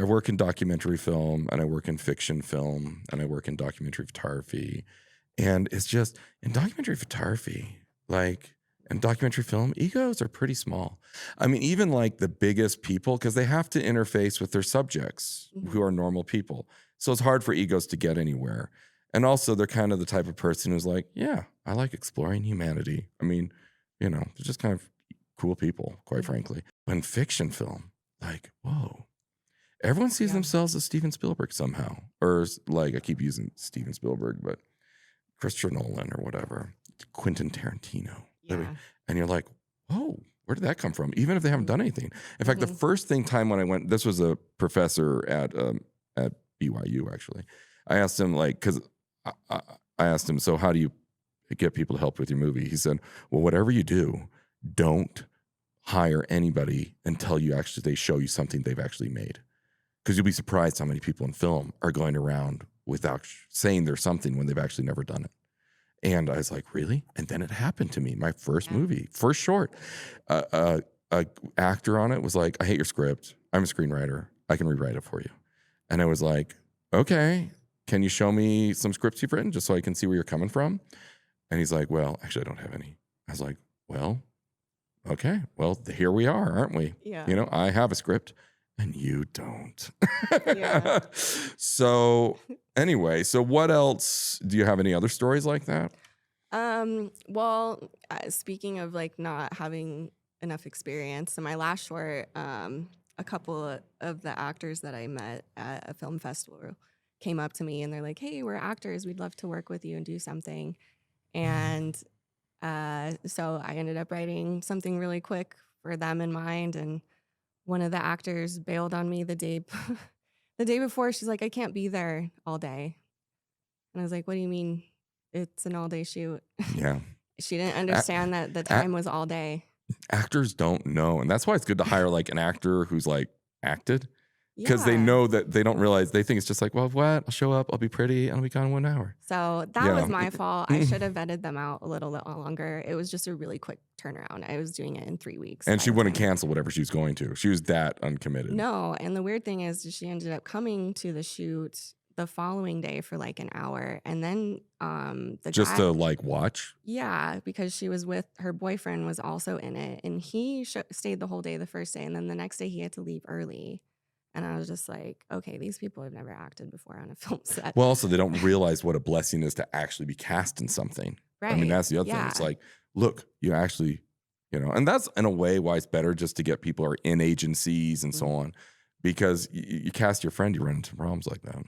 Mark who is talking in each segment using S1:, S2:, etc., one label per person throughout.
S1: I work in documentary film, and I work in fiction film, and I work in documentary photography. And it's just in documentary photography, like in documentary film, egos are pretty small. I mean, even like the biggest people, because they have to interface with their subjects who are normal people. So it's hard for egos to get anywhere. And also, they're kind of the type of person who's like, yeah, I like exploring humanity. I mean, they're just kind of cool people, quite frankly. In fiction film, like, whoa. Everyone sees themselves as Steven Spielberg somehow. Or like, I keep using Steven Spielberg, but Christopher Nolan or whatever, Quentin Tarantino.
S2: Yeah.
S1: And you're like, whoa, where did that come from? Even if they haven't done anything. In fact, the first time when I went, this was a professor at BYU, actually. I asked him, like, because I asked him, so how do you get people to help with your movie? He said, well, whatever you do, don't hire anybody until they show you something they've actually made. Because you'll be surprised how many people in film are going around without saying there's something when they've actually never done it. And I was like, really? And then it happened to me. My first movie, first short. A actor on it was like, I hate your script. I'm a screenwriter. I can rewrite it for you. And I was like, okay, can you show me some scripts you've written just so I can see where you're coming from? And he's like, well, actually, I don't have any. I was like, well, okay. Well, here we are, aren't we?
S2: Yeah.
S1: I have a script. And you don't.
S2: Yeah.
S1: So anyway, so what else? Do you have any other stories like that?
S2: Well, speaking of like not having enough experience, in my last short, a couple of the actors that I met at a film festival came up to me and they're like, hey, we're actors. We'd love to work with you and do something. And so I ended up writing something really quick for them in mind. And one of the actors bailed on me the day before. She's like, I can't be there all day. And I was like, what do you mean? It's an all day shoot.
S1: Yeah.
S2: She didn't understand that the time was all day.
S1: Actors don't know. And that's why it's good to hire like an actor who's like acted. Because they know that they don't realize, they think it's just like, well, what? I'll show up, I'll be pretty, and I'll be gone 1 hour.
S2: So that was my fault. I should have vetted them out a little longer. It was just a really quick turnaround. I was doing it in 3 weeks.
S1: And she wouldn't cancel whatever she was going to. She was that uncommitted.
S2: No. And the weird thing is she ended up coming to the shoot the following day for like an hour. And then
S1: to like watch?
S2: Yeah, because she was with her boyfriend was also in it. And he stayed the whole day the first day. And then the next day he had to leave early. And I was just like, okay, these people have never acted before on a film set.
S1: Well, also, they don't realize what a blessing is to actually be cast in something. Right. I mean, that's the other thing. It's like, look, you actually, and that's in a way why it's better just to get people who are in agencies and so on. Because you cast your friend, you run into problems like that.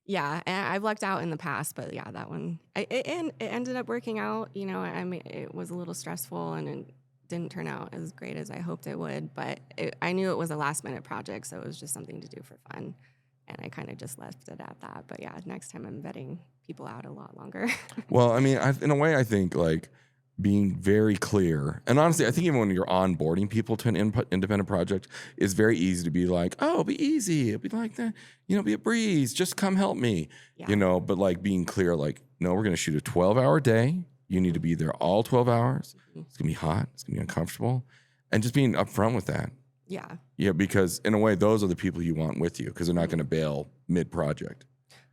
S2: Yeah, and I've lucked out in the past, but yeah, that one, it ended up working out. I mean, it was a little stressful and it didn't turn out as great as I hoped it would, but I knew it was a last minute project, so it was just something to do for fun, and I kind of just left it at that. But yeah, next time I'm vetting people out a lot longer.
S1: Well, I mean, in a way, I think like being very clear, and honestly, I think even when you're onboarding people to an independent project, it's very easy to be like, oh, it'll be easy, it'll be like that, be a breeze, just come help me, but like being clear, like, no, we're going to shoot a 12-hour day. You need to be there all 12 hours. It's going to be hot. It's going to be uncomfortable. And just being upfront with that.
S2: Yeah.
S1: Yeah, because in a way, those are the people you want with you because they're not going to bail mid-project.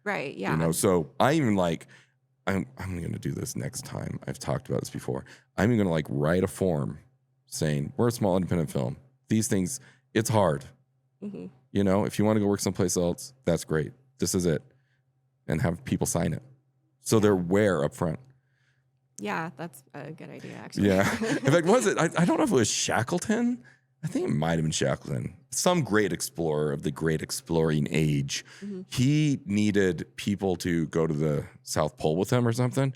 S2: Right, yeah.
S1: So I even like, I'm going to do this next time. I've talked about this before. I'm even going to like write a form saying, we're a small independent film. These things, it's hard. Mm-hmm. If you want to go work someplace else, that's great. This is it. And have people sign it. So they're aware up front.
S2: Yeah, that's a good idea, actually.
S1: Yeah. In fact, was it? I don't know if it was Shackleton. I think it might have been Shackleton. Some great explorer of the great exploring age. Mm-hmm. He needed people to go to the South Pole with him or something.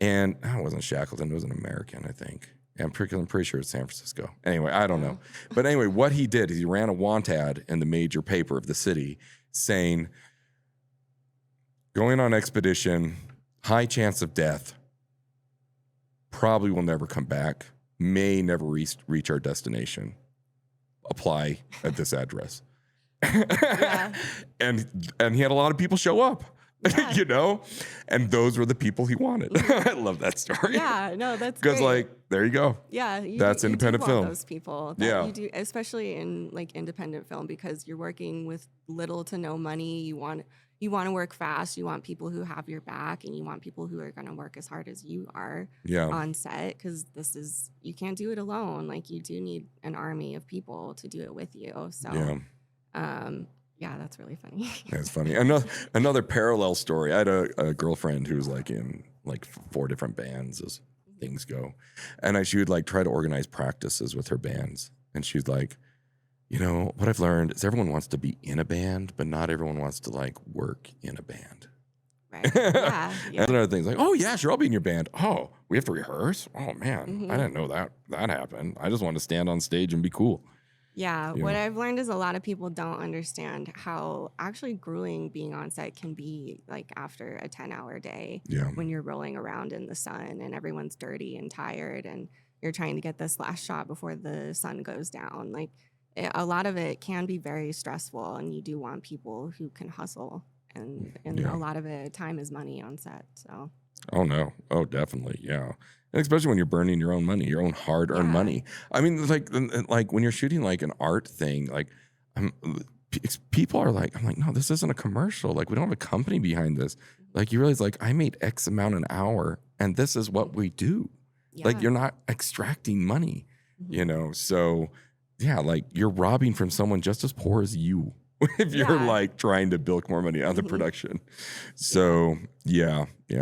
S1: And it wasn't Shackleton. It was an American, I think. I'm pretty sure it's San Francisco. Anyway, I don't know. But anyway, what he did is he ran a want ad in the major paper of the city saying, going on expedition, high chance of death, probably will never come back, may never reach our destination. Apply at this address. Yeah. And he had a lot of people show up.
S2: Yeah.
S1: you know? And those were the people he wanted. I love that story.
S2: Yeah, no, that's
S1: Because,
S2: great.
S1: like, there you go.
S2: Yeah,
S1: That's
S2: you do
S1: independent
S2: want
S1: film.
S2: those people that
S1: Yeah.
S2: you do, especially in like independent film, because you're working with little to no money. You want to work fast. You want people who have your back, and you want people who are going to work as hard as you are
S1: Yeah.
S2: on set, because you can't do it alone. Like, you do need an army of people to do it with you. So
S1: Yeah.
S2: yeah, that's really funny.
S1: That's funny. Another parallel story. I had a girlfriend who was like in like 4 different bands as things go. And she would like try to organize practices with her bands. And she's like, you know, what I've learned is everyone wants to be in a band, but not everyone wants to like work in a band.
S2: Right. Yeah.
S1: And another thing's like, oh yeah, sure, I'll be in your band. Oh, we have to rehearse? Oh man,
S2: Mm-hmm.
S1: I didn't know that happened. I just want to stand on stage and be cool.
S2: Yeah,
S1: Yeah.
S2: what I've learned is a lot of people don't understand how actually grueling being on set can be, like, after a 10-hour day.
S1: Yeah.
S2: When you're rolling around in the sun and everyone's dirty and tired and you're trying to get this last shot before the sun goes down. Like, a lot of it can be very stressful, and you do want people who can hustle. And
S1: Yeah.
S2: a lot of it, time is money on set. So
S1: Oh no. Oh, definitely. Yeah. And especially when you're burning your own money, your own hard-earned
S2: Yeah.
S1: money. I mean, like when you're shooting like an art thing, like people are like, I'm like, no, this isn't a commercial. Like, we don't have a company behind this. Like, you realize, like, I made X amount an hour, and this is what we do.
S2: yeah.
S1: Like, you're not extracting money,
S2: Mhm.
S1: you know? So yeah, like you're robbing from someone just as poor as you if you're
S2: Yeah.
S1: like trying to bilk more money out of the
S2: Mhm.
S1: production. So yeah.